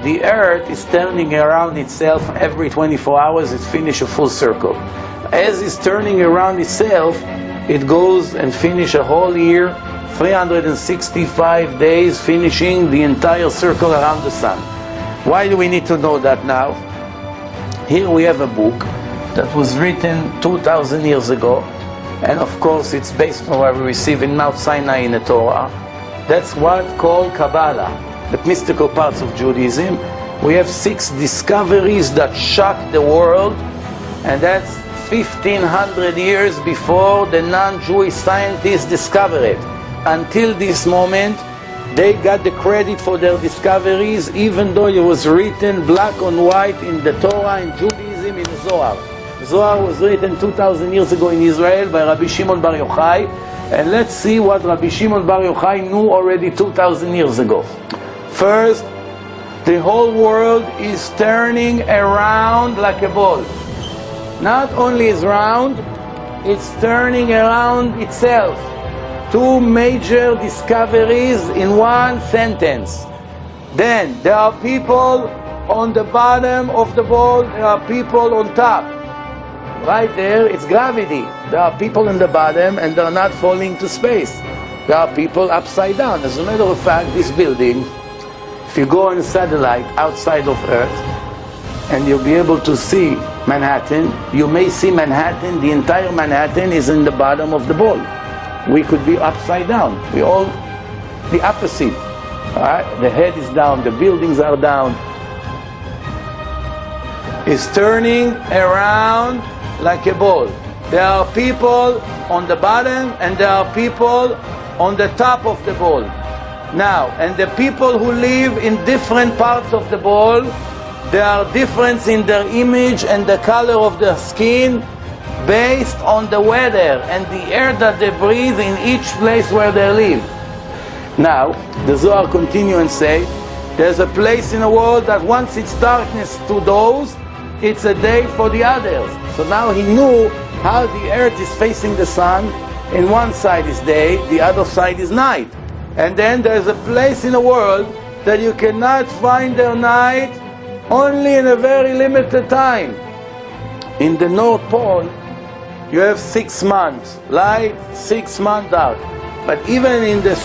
the Earth is turning around itself every 24 hours, it finishes a full circle. As it's turning around itself, it goes and finishes a whole year, 365 days, finishing the entire circle around the sun. Why do we need to know that now? Here we have a book that was written 2,000 years ago, and of course it's based on what we receive in Mount Sinai in the Torah. That's what's called Cabalá, the mystical parts of Judaism. We have 6 discoveries that shocked the world, and that's 1,500 years before the non-Jewish scientists discovered it. Until this moment, they got the credit for their discoveries, even though it was written black on white in the Torah, in Judaism, in the Zohar. Zohar was written 2,000 years ago in Israel by Rabbi Shimon Bar Yochai, and let's see what Rabbi Shimon Bar Yochai knew already 2,000 years ago. First, the whole world is turning around like a ball. Not only is round, it's turning around itself. 2 major discoveries in one sentence. Then there are people on the bottom of the ball, there are people on top. Right there, it's gravity. There are people in the bottom and they're not falling to space. There are people upside down. As a matter of fact, this building, if you go on a satellite outside of Earth, and you'll be able to see Manhattan, you may see Manhattan, the entire Manhattan is in the bottom of the ball. We could be upside down. We all the opposite. Alright? The head is down, the buildings are down. It's turning around like a ball. There are people on the bottom and there are people on the top of the ball. Now, and the people who live in different parts of the ball, there are differences in their image and the color of their skin based on the weather and the air that they breathe in each place where they live. Now, the Zohar continue and say, there's a place in the world that once it's darkness to those, it's a day for the others. So now he knew how the earth is facing the sun. In one side is day, the other side is night. And then there's a place in the world that you cannot find their night only in a very limited time. In the North Pole, you have 6 months, light, 6 months out. But even in the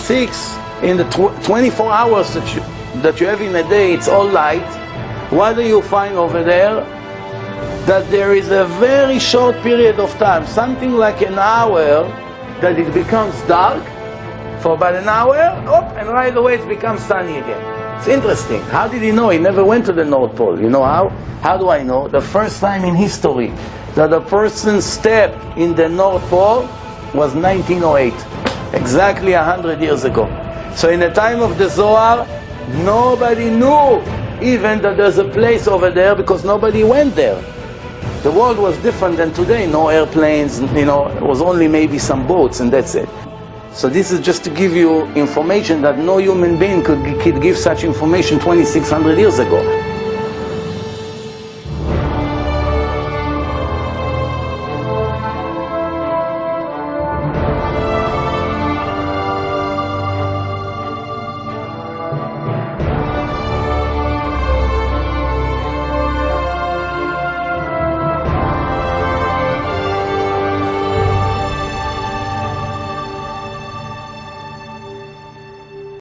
24 hours that you have in a day, it's all light. What do you find over there? That there is a very short period of time, something like an hour, that it becomes dark. For about an hour, and right away it becomes sunny again. It's interesting. How did he know? He never went to the North Pole. You know how? How do I know? The first time in history that a person stepped in the North Pole was 1908. Exactly 100 years ago. So in the time of the Zohar, nobody knew even that there's a place over there because nobody went there. The world was different than today. No airplanes, it was only maybe some boats and that's it. So this is just to give you information that no human being could give such information 2,600 years ago.